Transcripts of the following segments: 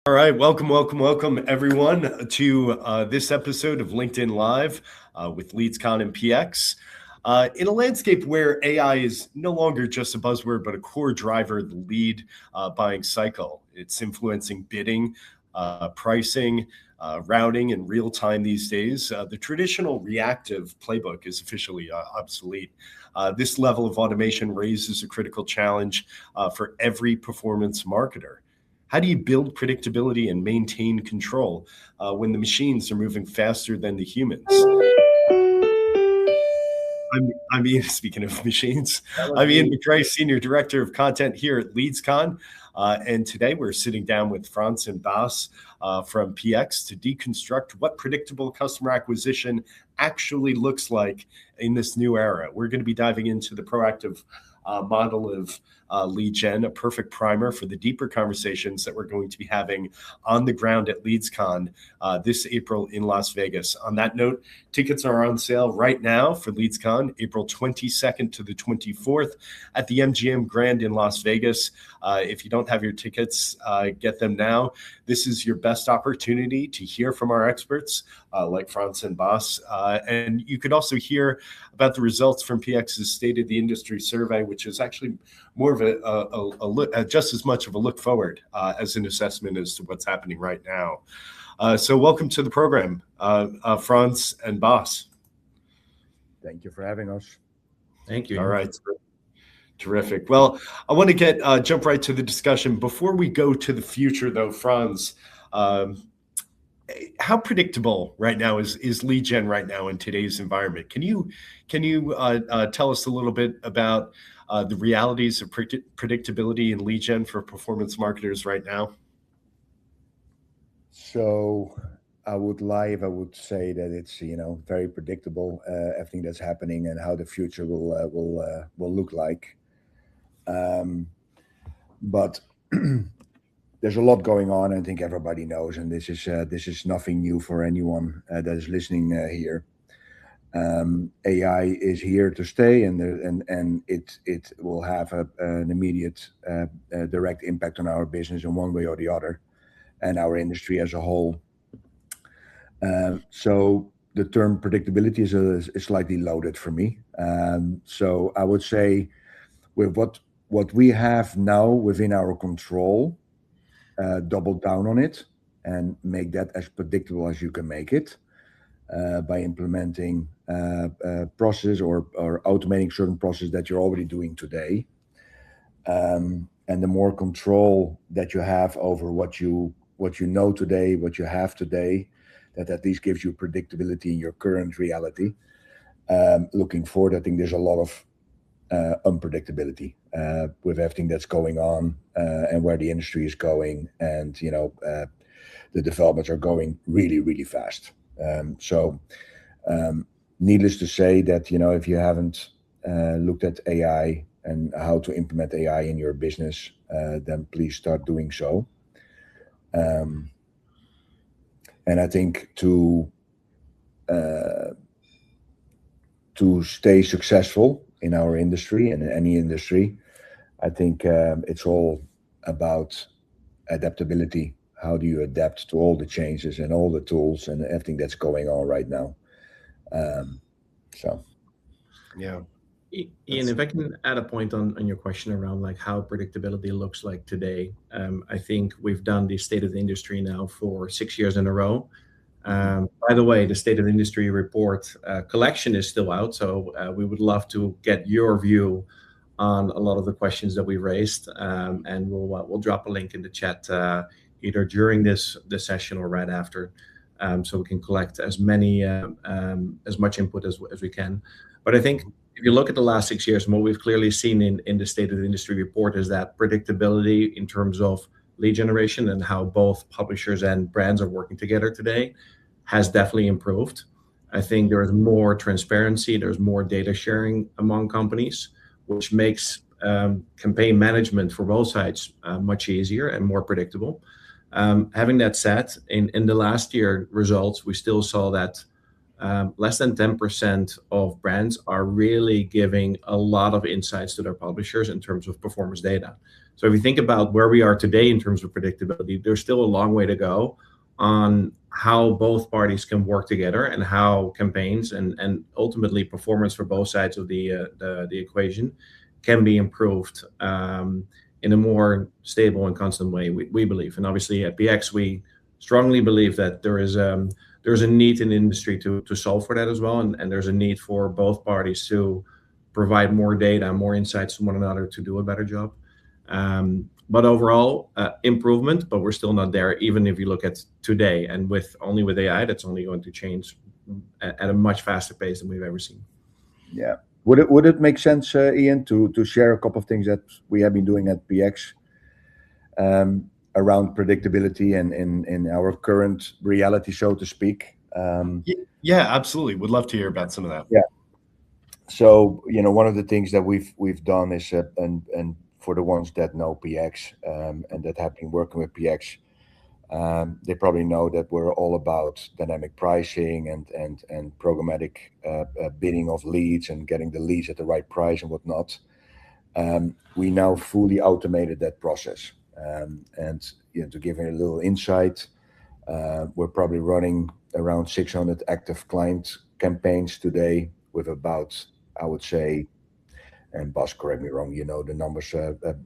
All right, welcome everyone to this episode of LinkedIn Live with LeadsCon and PX. In a landscape where AI is no longer just a buzzword, but a core driver of the lead buying cycle, it's influencing bidding, pricing, routing in real time these days. The traditional reactive playbook is officially obsolete. This level of automation raises a critical challenge for every performance marketer. How do you build predictability and maintain control when the machines are moving faster than the humans? Speaking of machines, I'm Ian McRae, Senior Director of Content here at LeadsCon. And today we're sitting down with Franz and Bas from PX to deconstruct what predictable customer acquisition actually looks like in this new era. We're going to be diving into the proactive model of lead gen, a perfect primer for the deeper conversations that we're going to be having on the ground at LeadsCon this April in Las Vegas. On that note, tickets are on sale right now for LeadsCon, April 22nd to the 24th at the MGM Grand in Las Vegas. If you don't have your tickets, get them now. This is your best opportunity to hear from our experts like Franz and Bas. And you could also hear about the results from PX's State of the Industry survey, which is actually more of a look, just as much of a look forward as an assessment as to what's happening right now. So welcome to the program, Franz and Bas. Thank you for having us. Thank you. All right. Terrific. Well, I want to jump right to the discussion. Before we go to the future, though, Franz, how predictable right now is lead gen right now in today's environment? Can you tell us a little bit about the realities of predictability in lead gen for performance marketers right now? So I would lie if I would say that it's very predictable, everything that's happening and how the future will look like. But there's a lot going on. I think everybody knows, and this is nothing new for anyone that is listening here. AI is here to stay, and it will have an immediate direct impact on our business in one way or the other, and our industry as a whole. So the term predictability is slightly loaded for me. So I would say with what we have now within our control, double down on it and make that as predictable as you can make it by implementing process or automating certain processes that you're already doing today. And the more control that you have over what you know today, what you have today, that at least gives you predictability in your current reality. Looking forward, I think there's a lot of unpredictability with everything that's going on and where the industry is going, and the developments are going really, really fast. So needless to say that if you haven't looked at AI and how to implement AI in your business, then please start doing so. And I think to stay successful in our industry and in any industry, I think it's all about adaptability. How do you adapt to all the changes and all the tools and everything that's going on right now? Yeah. Ian, if I can add a point on your question around like how predictability looks like today, I think we've done the State of the Industry now for 6 years in a row. By the way, the State of the Industry report collection is still out, so we would love to get your view on a lot of the questions that we raised, and we'll drop a link in the chat either during this session or right after, so we can collect as much input as we can. But I think if you look at the last 6 years, and what we've clearly seen in the State of the Industry report is that predictability in terms of lead generation and how both publishers and brands are working together today has definitely improved. I think there is more transparency, there's more data sharing among companies, which makes campaign management for both sides much easier and more predictable. Having that said, in the last year results, we still saw that less than 10% of brands are really giving a lot of insights to their publishers in terms of performance data. So if you think about where we are today in terms of predictability, there's still a long way to go on how both parties can work together and how campaigns and ultimately performance for both sides of the equation can be improved in a more stable and constant way, we believe. And obviously at PX, we strongly believe that there's a need in the industry to solve for that as well. And there's a need for both parties to provide more data, more insights to one another to do a better job. But overall, improvement, but we're still not there, even if you look at today. And with AI, that's only going to change at a much faster pace than we've ever seen. Yeah. Would it make sense, Ian, to share a couple of things that we have been doing at PX around predictability and in our current reality, so to speak? Yeah, absolutely. Would love to hear about some of that. Yeah. So, one of the things that we've done is, and for the ones that know PX and that have been working with PX, they probably know that we're all about dynamic pricing and programmatic bidding of leads and getting the leads at the right price and whatnot. We now fully automated that process. And to give you a little insight, we're probably running around 600 active client campaigns today with about, I would say, and Bas, correct me wrong, the numbers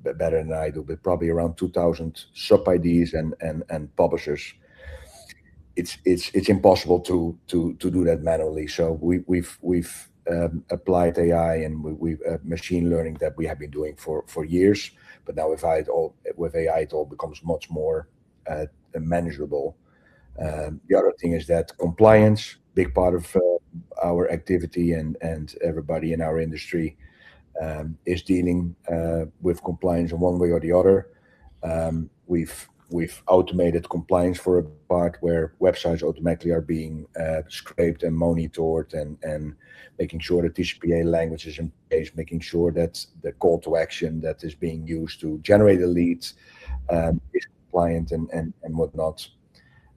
better than I do, but probably around 2,000 sub IDs and publishers. It's impossible to do that manually. So we've applied AI and we've machine learning that we have been doing for years. But now with AI, it all becomes much more manageable. The other thing is that compliance, big part of our activity and everybody in our industry is dealing with compliance in one way or the other. We've automated compliance for a part where websites automatically are being scraped and monitored and making sure that TCPA language is in place, making sure that the call to action that is being used to generate a lead is compliant and whatnot.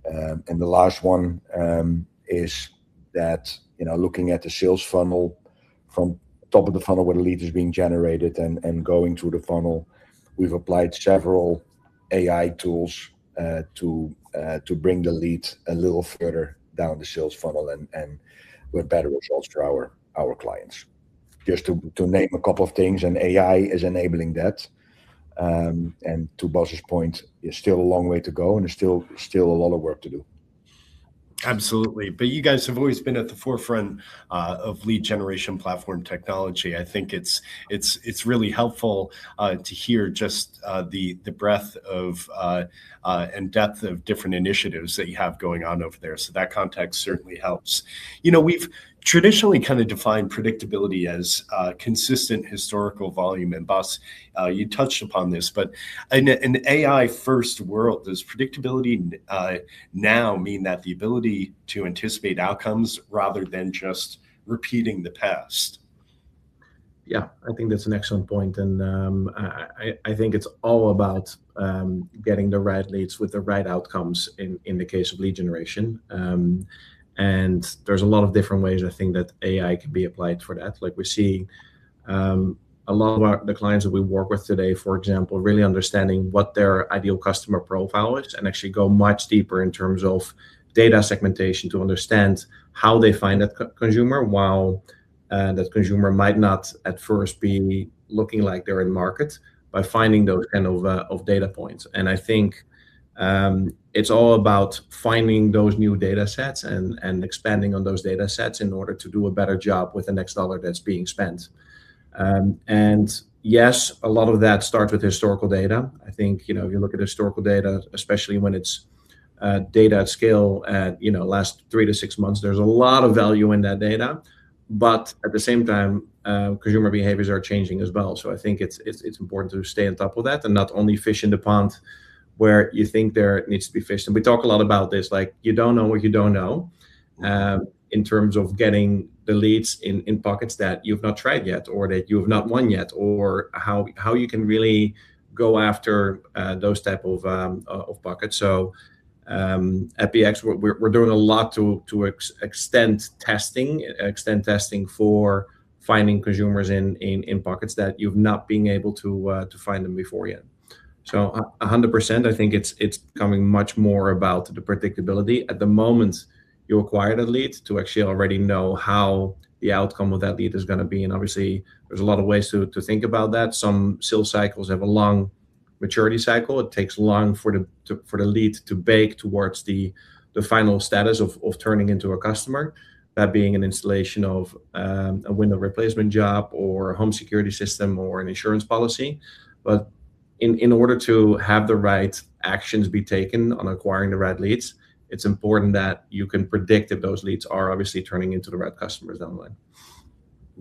And the last one is that, looking at the sales funnel from top of the funnel where the lead is being generated and going through the funnel, we've applied several AI tools to bring the lead a little further down the sales funnel and with better results for our clients. Just to name a couple of things, and AI is enabling that. And to Bas's point, there's still a long way to go, and there's still a lot of work to do. Absolutely. But you guys have always been at the forefront of lead generation platform technology. I think it's really helpful to hear just the breadth of and depth of different initiatives that you have going on over there. So that context certainly helps. We've traditionally kind of defined predictability as consistent historical volume. And Bas, you touched upon this, but in an AI first world, does predictability now mean that the ability to anticipate outcomes rather than just repeating the past? Yeah, I think that's an excellent point. And I think it's all about getting the right leads with the right outcomes in the case of lead generation. And there's a lot of different ways I think that AI can be applied for that. Like we see a lot of the clients that we work with today, for example, really understanding what their ideal customer profile is and actually go much deeper in terms of data segmentation to understand how they find that consumer, while that consumer might not at first be looking like they're in market, by finding those kind of data points. And I think it's all about finding those new data sets and expanding on those data sets in order to do a better job with the next dollar that's being spent. And yes, a lot of that starts with historical data. I think, if you look at historical data, especially when it's data at scale at, last 3 to 6 months, there's a lot of value in that data. But at the same time, consumer behaviors are changing as well. So I think it's important to stay on top of that and not only fish in the pond where you think there needs to be fished. And we talk a lot about this, like you don't know what you don't know, in terms of getting the leads in pockets that you've not tried yet, or that you have not won yet, or how you can really go after those type of pockets. So At PX, we're doing a lot to extend testing for finding consumers in pockets that you've not been able to find them before yet. So 100%, I think it's becoming much more about the predictability. At the moment you acquire that lead, to actually already know how the outcome of that lead is going to be. And obviously there's a lot of ways to think about that. Some sales cycles have a long maturity cycle. It takes long for the lead to bake towards the final status of turning into a customer, that being an installation of a window replacement job or a home security system or an insurance policy. But in order to have the right actions be taken on acquiring the right leads, it's important that you can predict if those leads are obviously turning into the right customers down the line.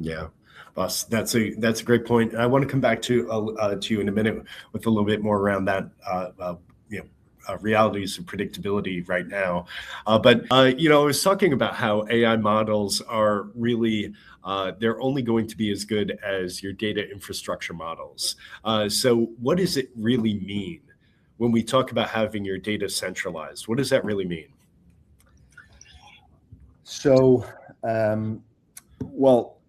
Yeah, Bas, that's a great point. And I want to come back to you in a minute with a little bit more around that, realities of predictability right now. But I was talking about how AI models are really, they're only going to be as good as your data infrastructure models. So what does it really mean when we talk about having your data centralized? What does that really mean? So, well,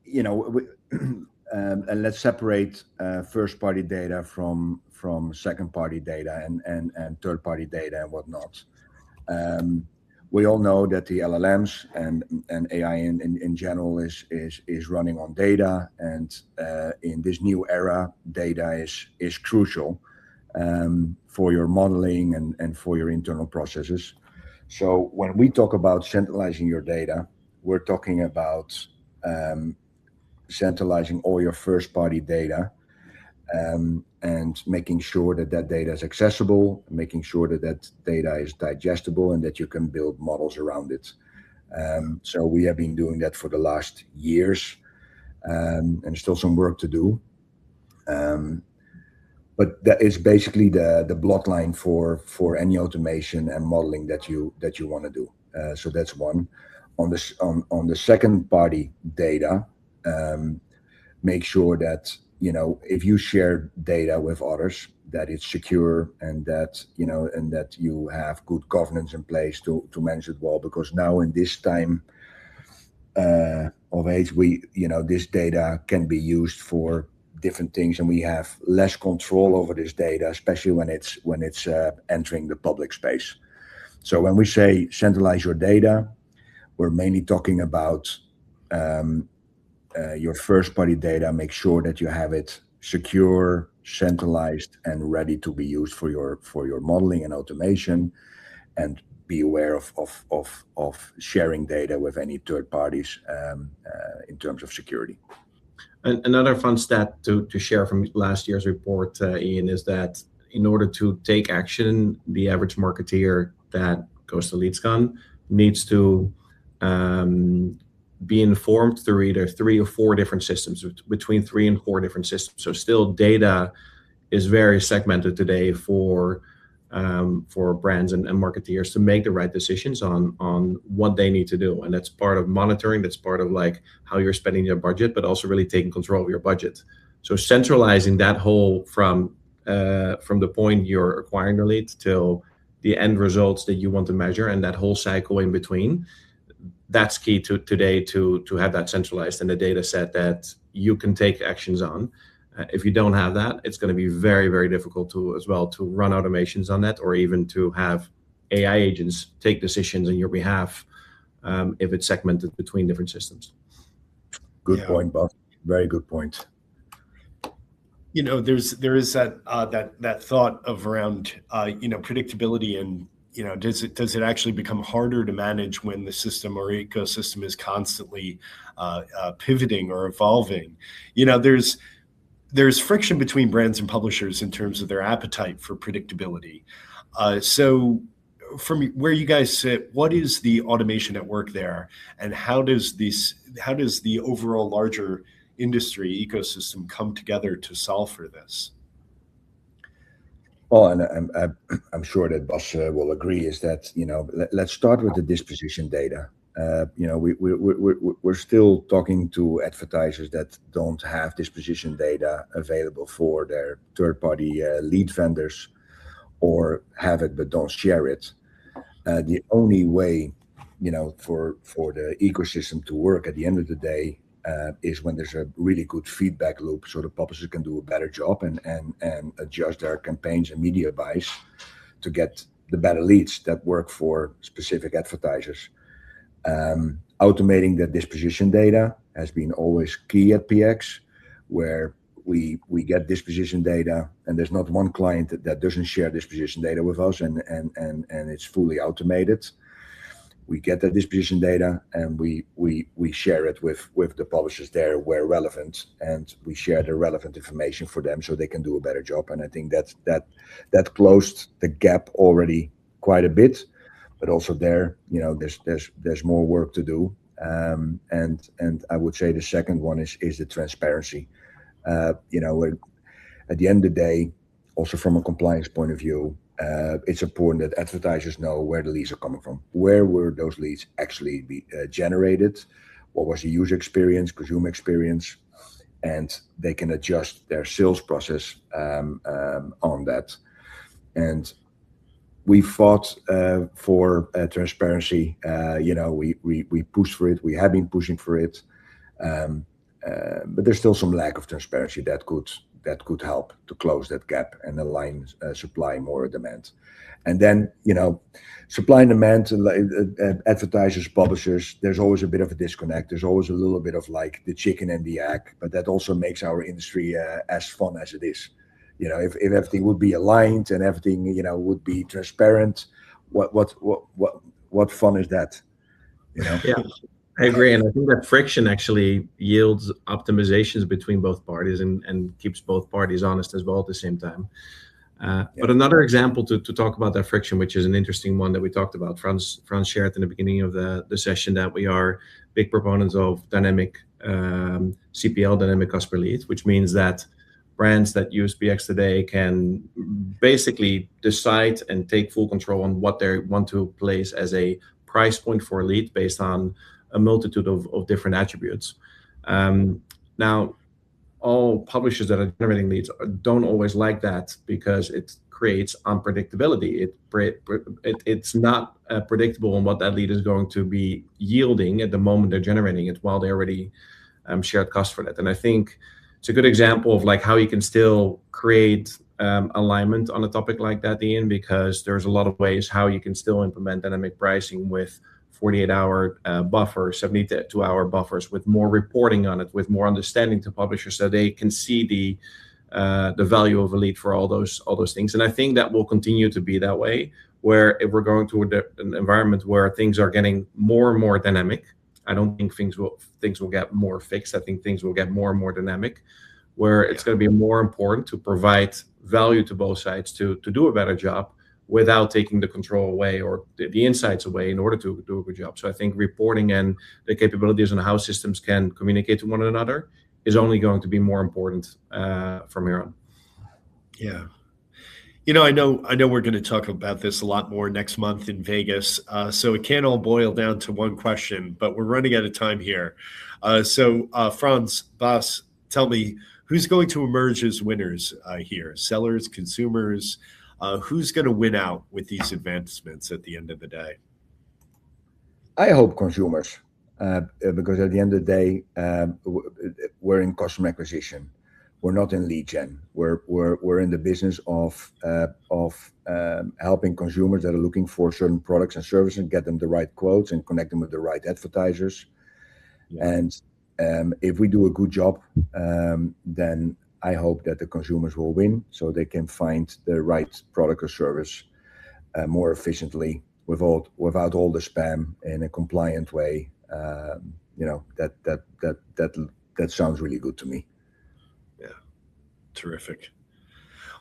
and let's separate first-party data from second-party data and third-party data and whatnot. We all know that the LLMs and AI in general is running on data, and in this new era, data is crucial for your modeling and for your internal processes. So when we talk about centralizing your data, we're talking about centralizing all your first-party data and making sure that data is accessible, making sure that data is digestible, and that you can build models around it. So we have been doing that for the last years, and still some work to do. But that is basically the bloodline for any automation and modeling that you want to do. So that's one. On the second-party data, make sure that if you share data with others, that it's secure and that you have good governance in place to manage it well. Because now in this time of age, this data can be used for different things, and we have less control over this data, especially when it's entering the public space. So when we say centralize your data, we're mainly talking about your first-party data. Make sure that you have it secure, centralized, and ready to be used for your modeling and automation, and be aware of sharing data with any third parties in terms of security. Another fun stat to share from last year's report, Ian, is that in order to take action, the average marketeer that goes to LeadsCon needs to be informed through either 3 or 4 different systems, between 3 and 4 different systems. So still, data is very segmented today for brands and marketeers to make the right decisions on what they need to do. And that's part of monitoring, that's part of like how you're spending your budget, but also really taking control of your budget. So centralizing that whole from the point you're acquiring the lead till the end results that you want to measure, and that whole cycle in between, that's key today to have that centralized in the data set that you can take actions on. If you don't have that, it's going to be very, very difficult to run automations on that, or even to have AI agents take decisions on your behalf if it's segmented between different systems. Good point, Bob. Very good point. There is that thought of around predictability, and does it actually become harder to manage when the system or ecosystem is constantly pivoting or evolving? There's friction between brands and publishers in terms of their appetite for predictability. So from where you guys sit, what is the automation at work there, and how does the overall larger industry ecosystem come together to solve for this? Well, and I'm sure that Bas will agree, is that let's start with the disposition data. We're still talking to advertisers that don't have disposition data available for their third-party lead vendors, or have it but don't share it. The only way, for the ecosystem to work at the end of the day is when there's a really good feedback loop, so the publishers can do a better job and adjust their campaigns and media buys to get the better leads that work for specific advertisers. Automating that disposition data has been always key at PX, where we get disposition data, and there's not one client that doesn't share disposition data with us, and it's fully automated. We get that disposition data and we share it with the publishers there where relevant, and we share the relevant information for them so they can do a better job. And I think that closed the gap already quite a bit, but also there, there's more work to do. And I would say the second one is the transparency. At the end of the day, also from a compliance point of view, it's important that advertisers know where the leads are coming from. Where were those leads actually generated? What was the user experience, consumer experience? And they can adjust their sales process on that. And we fought for transparency. We pushed for it. We have been pushing for it. But there's still some lack of transparency that could help to close that gap and align supply more demand. And then, supply and demand, advertisers, publishers, there's always a bit of a disconnect. There's always a little bit of like the chicken and the egg, but that also makes our industry as fun as it is. If everything would be aligned and everything, would be transparent, what fun is that? Yeah. I agree, and I think that friction actually yields optimizations between both parties and keeps both parties honest as well at the same time. But another example to talk about that friction, which is an interesting one that we talked about, Frans shared in the beginning of the session that we are big proponents of dynamic CPL, dynamic cost per lead, which means that brands that use PX today can basically decide and take full control on what they want to place as a price point for a lead based on a multitude of different attributes. Now, all publishers that are generating leads don't always like that because it creates unpredictability. It's not predictable on what that lead is going to be yielding at the moment they're generating it, while they already shared cost for that. And I think it's a good example of like how you can still create alignment on a topic like that, Ian, because there's a lot of ways how you can still implement dynamic pricing with 48-hour buffers, 72-hour buffers, with more reporting on it, with more understanding to publishers, so they can see the value of a lead for all those things. And I think that will continue to be that way, where if we're going to an environment where things are getting more and more dynamic, I don't think things will get more fixed. I think things will get more and more dynamic, where it's going to be more important to provide value to both sides to do a better job without taking the control away or the insights away in order to do a good job. So I think reporting and the capabilities on how systems can communicate to one another is only going to be more important from here on. Yeah. I know we're going to talk about this a lot more next month in Vegas. So it can't all boil down to one question, but we're running out of time here. So Frans, Bas, tell me, who's going to emerge as winners here? Sellers, consumers? Who's going to win out with these advancements at the end of the day? I hope consumers, because at the end of the day, we're in customer acquisition. We're not in lead gen. We're in the business of helping consumers that are looking for certain products and services and get them the right quotes and connect them with the right advertisers. Yeah. And if we do a good job, then I hope that the consumers will win, so they can find the right product or service more efficiently without all the spam in a compliant way. That sounds really good to me. Yeah, terrific.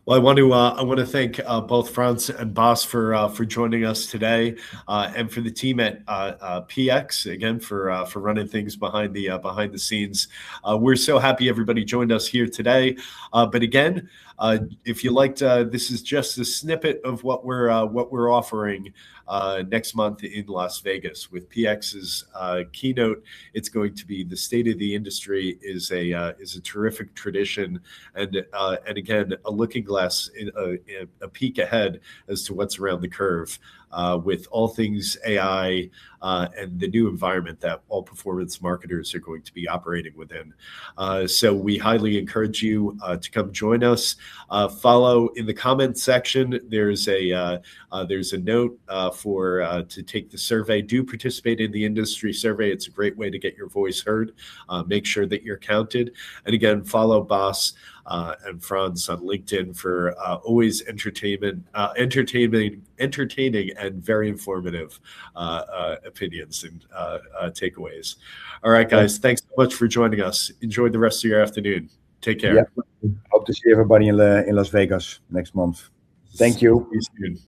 Well, I want to thank both Frans and Bas for joining us today, and for the team at PX again for running things behind the scenes. We're so happy everybody joined us here today. But again, if you liked, this is just a snippet of what we're offering next month in Las Vegas with PX's keynote. It's going to be the state of the industry is a terrific tradition, and again a looking glass glass, a peek ahead as to what's around the curve with all things AI and the new environment that all performance marketers are going to be operating within. So we highly encourage you to come join us. Follow in the comments section. There's a note to take the survey. Do participate in the industry survey. It's a great way to get your voice heard. Make sure that you're counted. And again, follow Bas and Franz on LinkedIn for always entertaining and very informative opinions and takeaways. All right, guys, thanks so much for joining us. Enjoy the rest of your afternoon. Take care. Yeah. Hope to see everybody in Las Vegas next month. Thank you. See you soon.